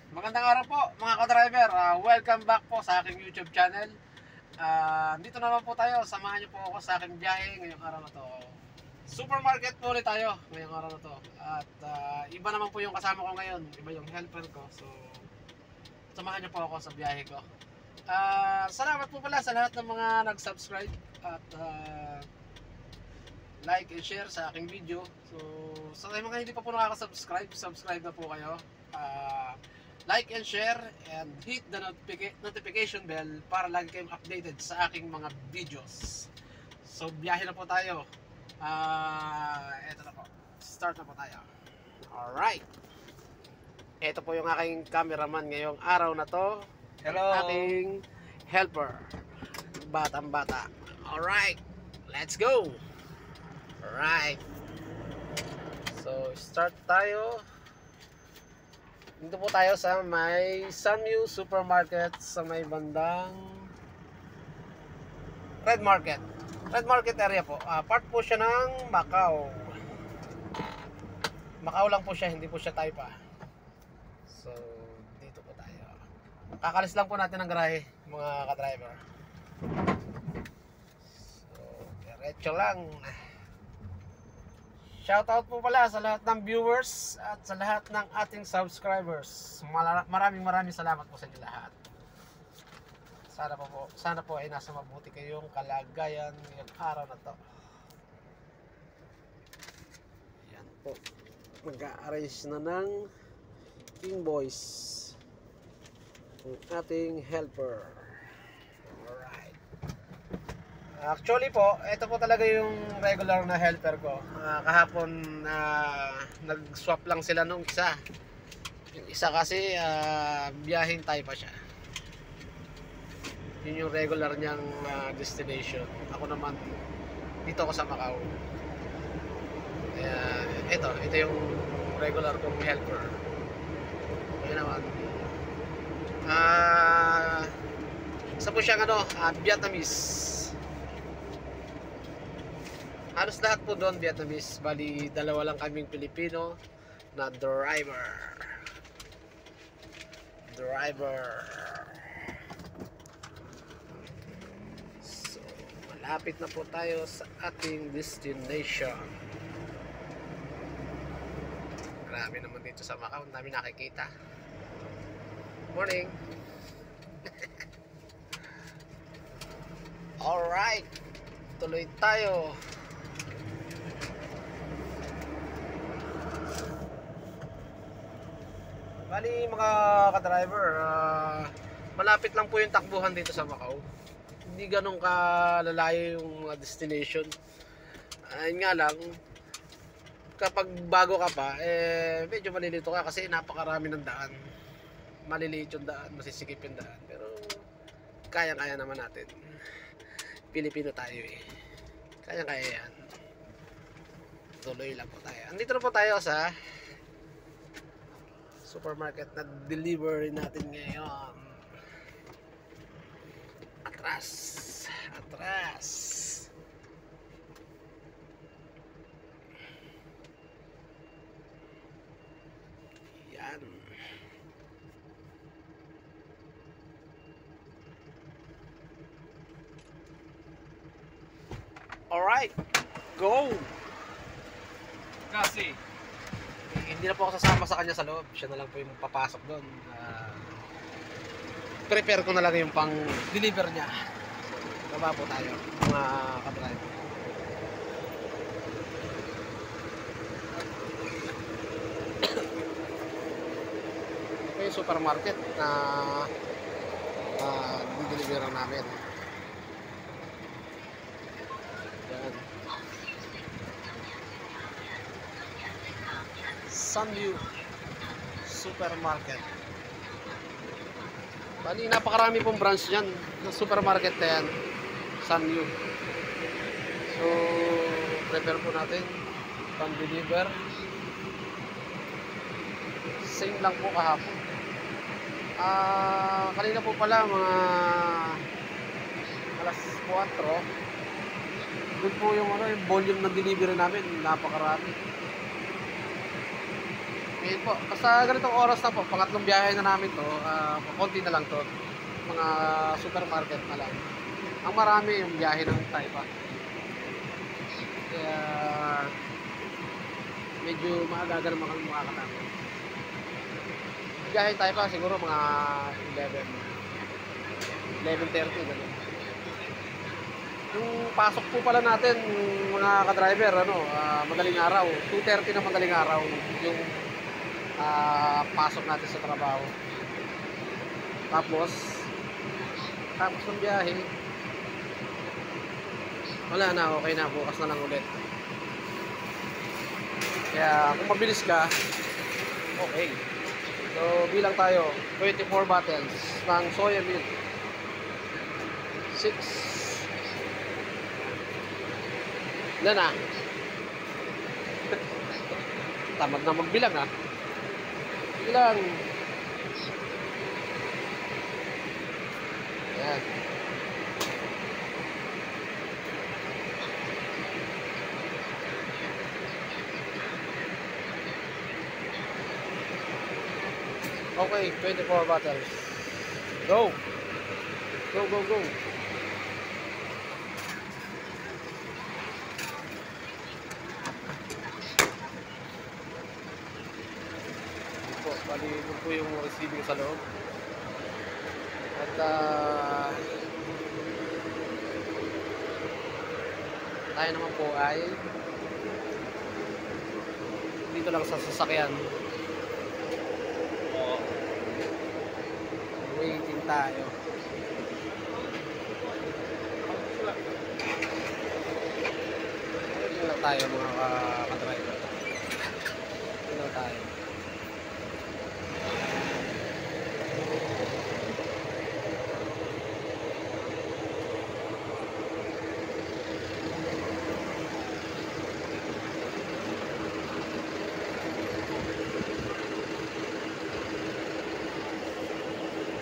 Magandang araw po mga ka-driver. Welcome back po sa aking YouTube channel. Dito naman po tayo. Samahan niyo po ako sa aking biyahe ngayong araw na to. Supermarket po ulit tayo ngayong araw na to. At iba naman po yung kasama ko ngayon. Iba yung helper ko. So, samahan niyo po ako sa biyahe ko. Salamat po pala sa lahat ng mga nag-subscribe at like and share sa aking video. So, sa mga hindi pa po nakaka-subscribe, subscribe na po kayo. Like and share and hit the notification bell para lagi kayong updated sa aking mga videos. So, biyahe na po tayo. Eto na po. Start na po tayo. Alright. Ito po yung aking cameraman ngayong araw na to. Hello. Aking helper. Batang bata. Alright. Let's go. Alright. So, start tayo. Dito po tayo sa may Sunview Supermarket sa may bandang Red Market. Red Market area po. Part po siya ng Macau. Macau lang po siya, hindi po siya Taipa. So, dito po tayo. Kakalis lang po natin ng garahe, mga ka-driver. So, diretso lang. Shoutout po pala sa lahat ng viewers at sa lahat ng ating subscribers. Maraming salamat po sa inyo lahat. Sana po ay nasa mabuti kayong kalagayan ngayong araw na to. Yan po. Mag-a-arrange na ng invoice ang ating helper. Alright. Actually po, ito po talaga yung regular na helper ko. Kahapon nag-swap lang sila nung isa. Yung isa kasi biyaheng Taipa siya. Yun yung regular niyang destination. Ako naman dito ako sa Macau. Ito yung regular kong helper. Ayun naman. Isa po siyang Vietnamese. Halos lahat po doon Vietnamese. Bali, dalawa lang kaming Pilipino na driver. So, malapit na po tayo sa ating destination. Marami naman dito sa Macau. Ang dami nakikita. Morning. Alright. Tuloy tayo. Bali mga ka-driver, malapit lang po yung takbuhan dito sa Macau. Hindi ganun kalalayo yung mga destination. Ayun nga lang, kapag bago ka pa, medyo malilito ka kasi napakarami ng daan. Maliliit yung daan, masisikip yung daan. Pero kaya-kaya naman natin. Pilipino tayo eh. Kaya-kaya yan. Tuloy lang po tayo. Andito na po tayo sa supermarket na delivery natin ngayon. Atras. Yan. Alright, go! Kasi Hindi na po ako sasama sa kanya sa loob. Siya na lang po yung papasok doon. Prepare ko na lang yung pang deliver niya. Baba po tayo, mga ka-driver. Ito yung supermarket na dideliveran namin. Yan. Sunview Supermarket. Bali, napakarami pong branch yan ng supermarket na yan. Sunview. So, prepare po natin pang-deliver. Same lang po kahapon. Kanina po pala mga alas 4. Doon po yung volume ng delivery namin. Napakarami. Ngayon po, basta ganitong oras na po, pangatlong biyahe na namin to, konti na lang to. Mga supermarket na lang. Ang marami yung biyahe ng Taipa. Kaya medyo maaga naman kami makakatapos. Biyahe tayo pa siguro mga 11:30 ganun. Yung pasok po pala natin mga ka-driver, madaling araw, 2:30 na madaling araw yung pasok natin sa trabaho. Tapos ng biyahe, wala na, okay na, bukas na lang ulit. Kaya kung mabilis ka, okay. So bilang tayo, 24 bottles ng soya milk. 6. Ilan na? Tamad na magbilang ha. Ilan? Ayan. Okay, 24 bottles. Go! Go, go, go! Bali, ito po yung receiving sa loob. At tayo naman po ay dito lang sa sasakyan. Waiting tayo. Waiting lang tayo mga ka-driver. Waiting lang tayo.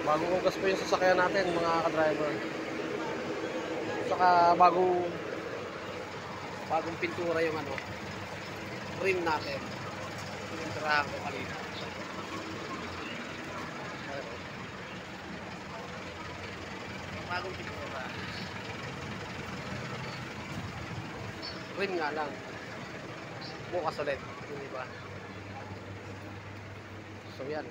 Bagong ugas po yung sasakyan natin mga ka-driver. Saka bagong pintura yung rim natin. Pininturahan ko kanina. Bagong pintura. Rim nga lang. Bukas ulit. Hindi ba? So yan.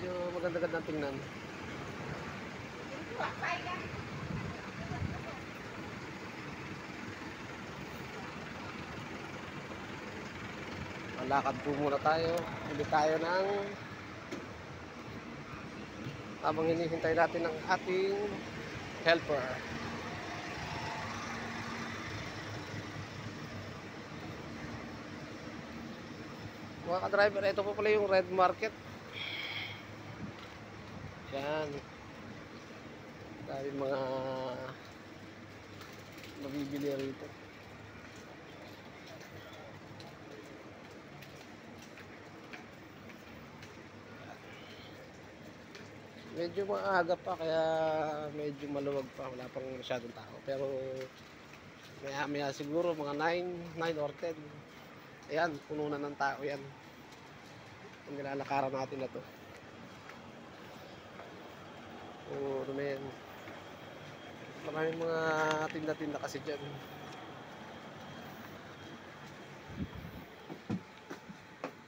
Medyo maganda-ganda tingnan. Malakad po muna tayo. Hindi tayo ng habang hinihintay natin ng ating helper. Mga ka-driver, ito po pala yung Red Market. Yan. Dahil mga mabibili rito. Medyo maaga pa kaya medyo maluwag pa, wala pang masyadong tao. Pero maya siguro mga 9 or 10. Ayan, puno na ng tao yan. Ang nilalakaran natin na to. Ano na yan. Maraming mga tinda-tinda kasi dyan.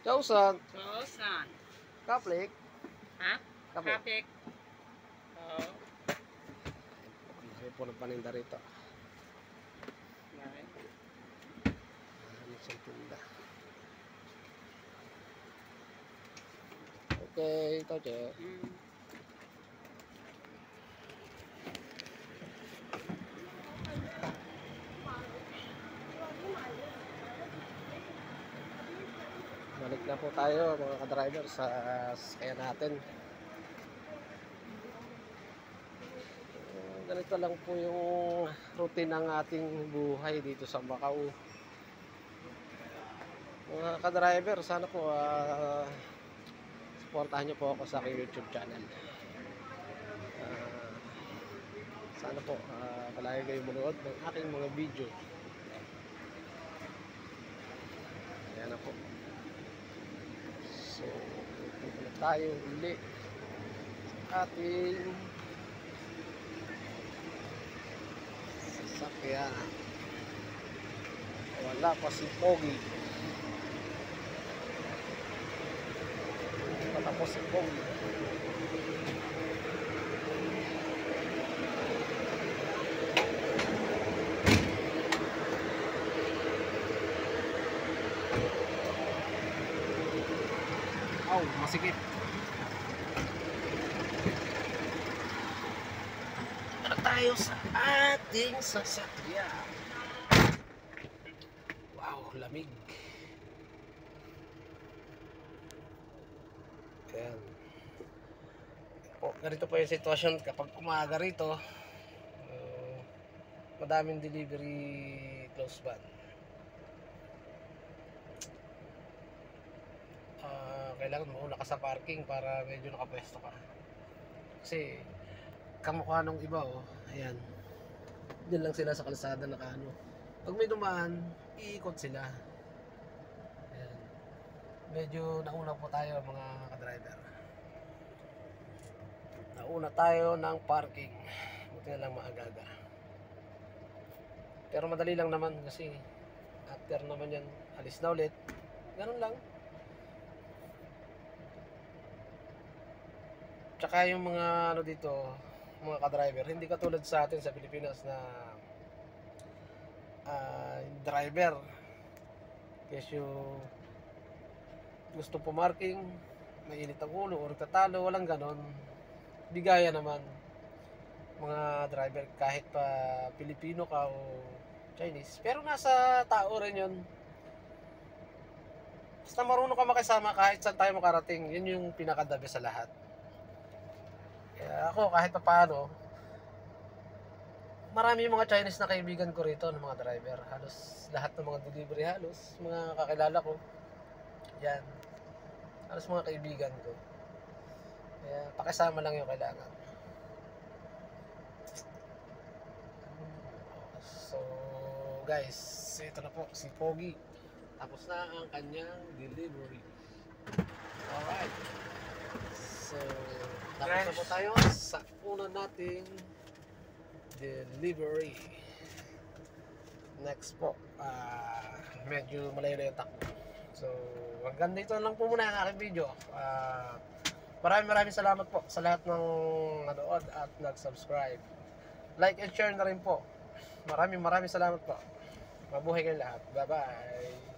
Chausan. Chausan. Kaplik. Ha? Kaplik. Oo. Marami po ng paninda rito. Marami siyang tinda. Okay, ito siya. Balik na po tayo mga ka-driver sa sasakyan natin. Ganito lang po yung routine ng ating buhay dito sa Macau. Mga ka-driver, sana po supportahan nyo po ako sa aking YouTube channel. Sana po palagi kayo manood ng aking mga video. Ayan na po. So, punta na tayo uli ating sasakyan. Wala pa si Pogi. Hindi pa tapos si Pogi. Masikip. Ano tayo sa ating sasakyan? Wow, lamig. Ayan. Ganito po yung sitwasyon kapag umaga rito. Madaming delivery close van. Kailangan mauna ka sa parking para medyo nakapwesto ka. Kasi kamukha nung iba, oh. Ayan. Diyan lang sila sa kalsada nakaano. Pag may dumaan, iikot sila. Ayan. Medyo nauna po tayo mga ka-driver. Nauna tayo ng parking. Buti na lang maaga-aga. Pero madali lang naman kasi after naman yan, alis na ulit. Ganun lang. Tsaka yung mga ano dito, mga ka-driver, hindi katulad sa atin sa Pilipinas na driver kasi gusto pumarking, mainit ang ulo o tatalo, walang ganon. Bigaya naman mga driver kahit pa Pilipino ka o Chinese, pero nasa tao rin yun. Basta marunong ka makisama kahit saan tayo makarating, yun yung pinakadabi sa lahat. Kaya ako kahit pa paano, marami yung mga Chinese na kaibigan ko rito ng mga driver. Halos lahat ng mga delivery, halos mga kakilala ko. Yan. Halos mga kaibigan ko. Kaya pakisama lang yung kailangan. So guys, ito na po si Pogi. Tapos na ang kanyang delivery. Alright. So tapos na po tayo sa una nating delivery. Next po, medyo malayo na yung takbo. So hanggang dito lang po muna ang aking video. Maraming salamat po sa lahat ng nanood at nag-subscribe. Like and share na rin po. Maraming salamat po. Mabuhay kayong lahat. Bye bye.